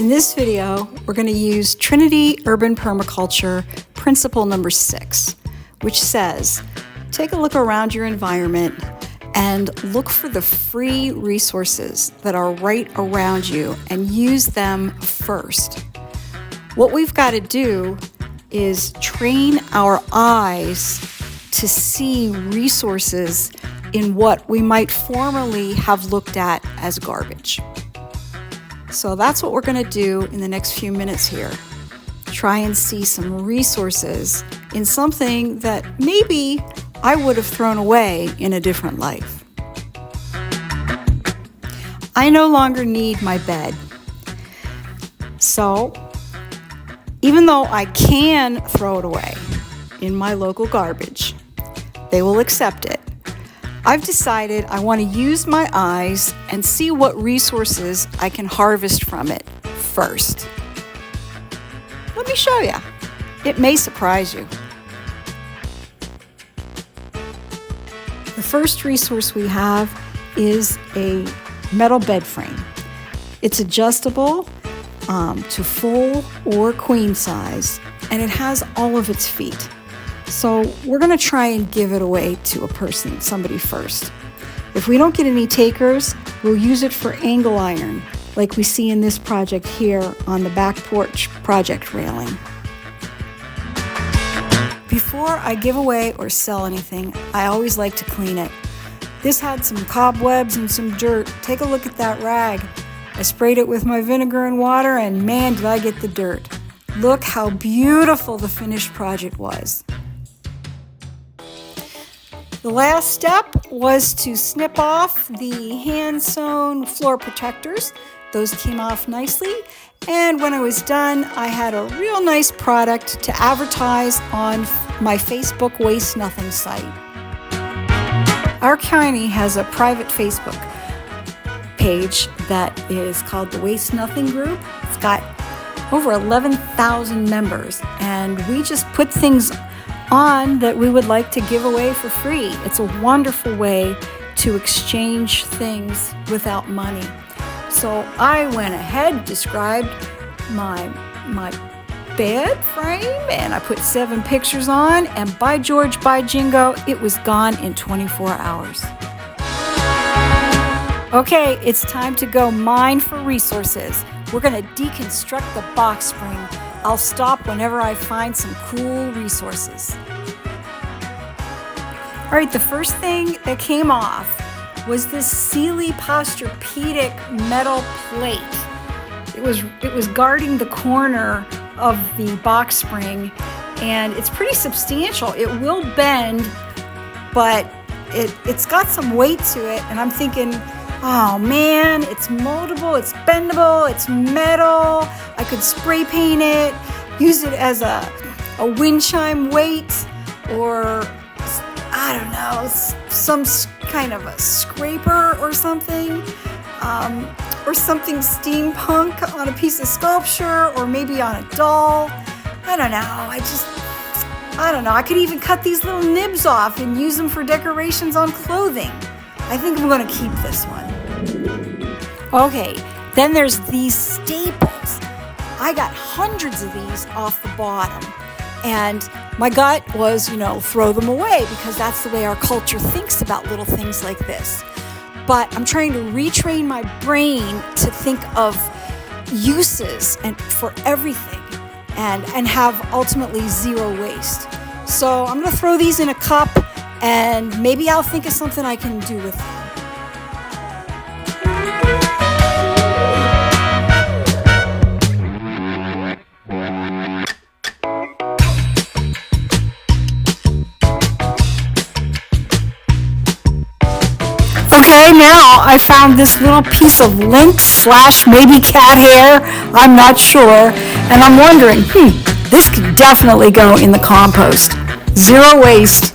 In this video, we're going to use Trinity Urban Permaculture principle number 6, which says, take a look around your environment and look for the free resources that are right around you and use them first. What we've got to do is train our eyes to see resources in what we might formerly have looked at as garbage. So that's what we're going to do in the next few minutes here. Try and see some resources in something that maybe I would have thrown away in a different life. I no longer need my bed. So even though I can throw it away in my local garbage, they will accept it. I've decided I want to use my eyes and see what resources I can harvest from it first. Let me show you. It may surprise you. The first resource we have is a metal bed frame. It's adjustable to full or queen size, and it has all of its feet. So we're going to try and give it away to a person, somebody first. If we don't get any takers, we'll use it for angle iron, like we see in this project here on the back porch project railing. Before I give away or sell anything, I always like to clean it. This had some cobwebs and some dirt. Take a look at that rag. I sprayed it with my vinegar and water, and man, did I get the dirt. Look how beautiful the finished project was. The last step was to snip off the hand-sewn floor protectors. Those came off nicely, and when I was done, I had a real nice product to advertise on my Facebook Waste Nothing site. Our county has a private Facebook page that is called the Waste Nothing Group. It's got over 11,000 members, and we just put things on that we would like to give away for free. It's a wonderful way to exchange things without money. So I went ahead, described my bed frame, and I put 7 pictures on, and by George, by Jingo, it was gone in 24 hours. Okay, it's time to go mine for resources. We're going to deconstruct the box spring. I'll stop whenever I find some cool resources. All right, the first thing that came off was this Sealy Posturepedic metal plate. It was guarding the corner of the box spring, and it's pretty substantial. It will bend, but it's got some weight to it, and I'm thinking, oh man, it's moldable, it's bendable, it's metal. I could spray paint it, use it as a wind chime weight, or I don't know, some kind of a scraper or something steampunk on a piece of sculpture, or maybe on a doll. I don't know. I could even cut these little nibs off and use them for decorations on clothing. I think I'm going to keep this one. Okay, then there's these staples. I got hundreds of these off the bottom, and my gut was, throw them away, because that's the way our culture thinks about little things like this. But I'm trying to retrain my brain to think of uses and for everything, and have ultimately zero waste. So I'm going to throw these in a cup, and maybe I'll think of something I can do with them. Okay, now I found this little piece of lint / maybe cat hair, I'm not sure, and I'm wondering, this could definitely go in the compost. Zero waste.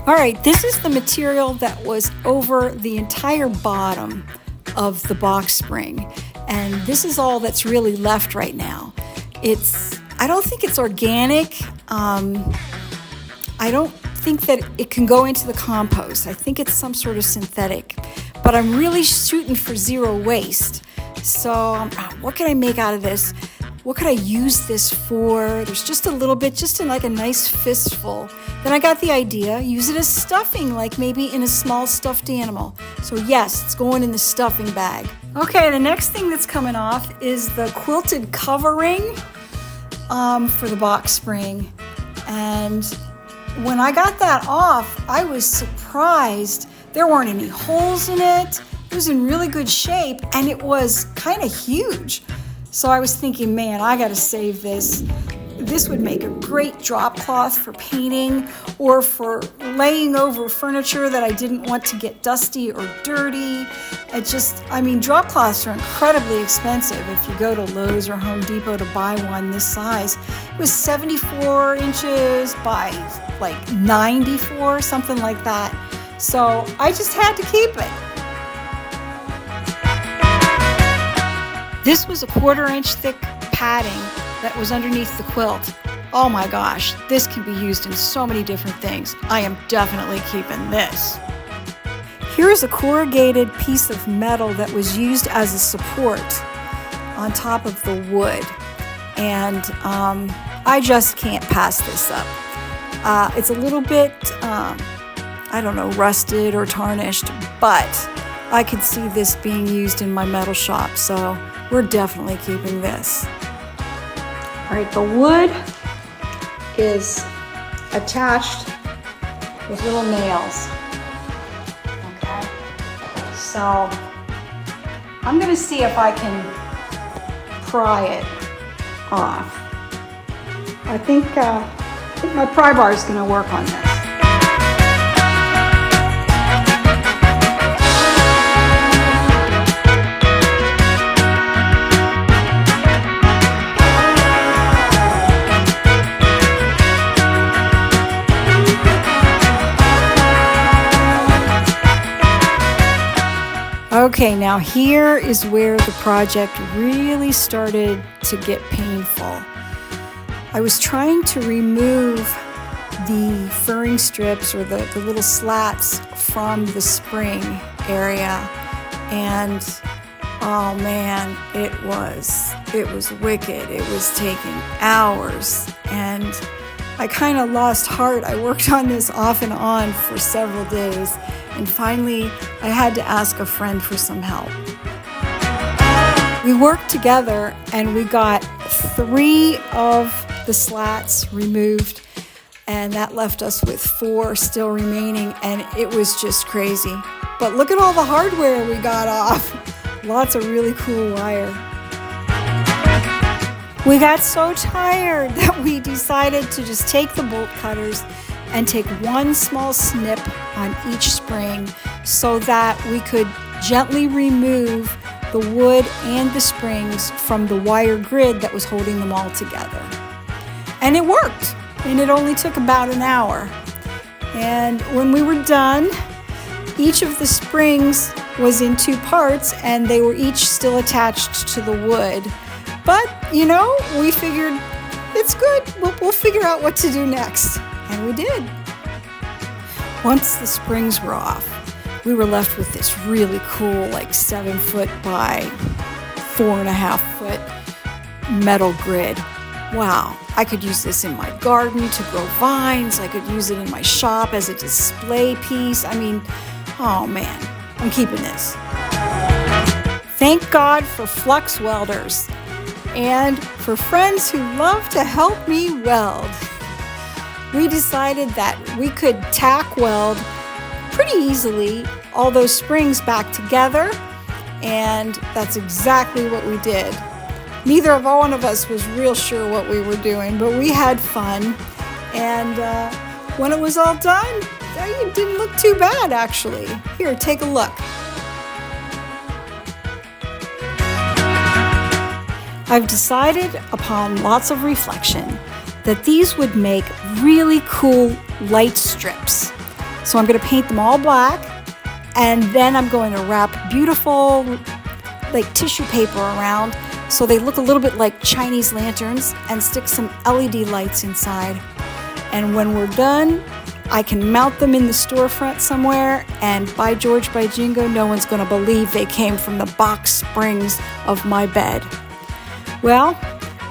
All right, this is the material that was over the entire bottom of the box spring, and this is all that's really left right now. It's I don't think it's organic. I don't think that it can go into the compost. I think it's some sort of synthetic. But I'm really shooting for zero waste. So what can I make out of this? What could I use this for? There's just a little bit, just in like a nice fistful. Then I got the idea, use it as stuffing, like maybe in a small stuffed animal. So yes, it's going in the stuffing bag. Okay, the next thing that's coming off is the quilted covering for the box spring. And when I got that off, I was surprised. There weren't any holes in it. It was in really good shape, and it was kind of huge. So I was thinking, man, I got to save this. This would make a great drop cloth for painting or for laying over furniture that I didn't want to get dusty or dirty. Drop cloths are incredibly expensive. If you go to Lowe's or Home Depot to buy one this size, it was 74 inches by like 94, something like that. So I just had to keep it. This was a 1/4 inch thick padding that was underneath the quilt. Oh my gosh, this can be used in so many different things. I am definitely keeping this. Here is a corrugated piece of metal that was used as a support on top of the wood. And I just can't pass this up. It's a little bit, rusted or tarnished, but I could see this being used in my metal shop, so we're definitely keeping this. All right, the wood is attached with little nails. Okay, so I'm gonna see if I can pry it off. I think my pry bar is gonna work on this. Okay, now here is where the project really started to get painful. I was trying to remove the furring strips or the little slats from the spring area, and oh man, it was wicked. It was taking hours, and I kind of lost heart. I worked on this off and on for several days, and finally I had to ask a friend for some help. We worked together and we got 3 of the slats removed, and that left us with 4 still remaining, and it was just crazy. But look at all the hardware we got off. Lots of really cool wire. We got so tired that we decided to just take the bolt cutters and take one small snip on each spring so that we could gently remove the wood and the springs from the wire grid that was holding them all together. And it worked, and it only took about an hour. And when we were done, each of the springs was in 2 parts, and they were each still attached to the wood. But, we figured it's good. We'll figure out what to do next. And we did. Once the springs were off, we were left with this really cool, 7 foot by 4.5 foot metal grid. Wow, I could use this in my garden to grow vines. I could use it in my shop as a display piece. Oh man, I'm keeping this. Thank God for flux welders and for friends who love to help me weld. We decided that we could tack weld pretty easily all those springs back together, and that's exactly what we did. Neither one of us was real sure what we were doing, but we had fun, and when it was all done, it didn't look too bad, actually. Here, take a look. I've decided, upon lots of reflection, that these would make really cool light strips. So I'm going to paint them all black, and then I'm going to wrap beautiful tissue paper around so they look a little bit like Chinese lanterns, and stick some LED lights inside. And when we're done, I can mount them in the storefront somewhere, and by George, by Jingo, no one's going to believe they came from the box springs of my bed. Well,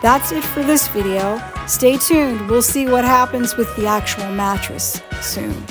that's it for this video. Stay tuned. We'll see what happens with the actual mattress soon.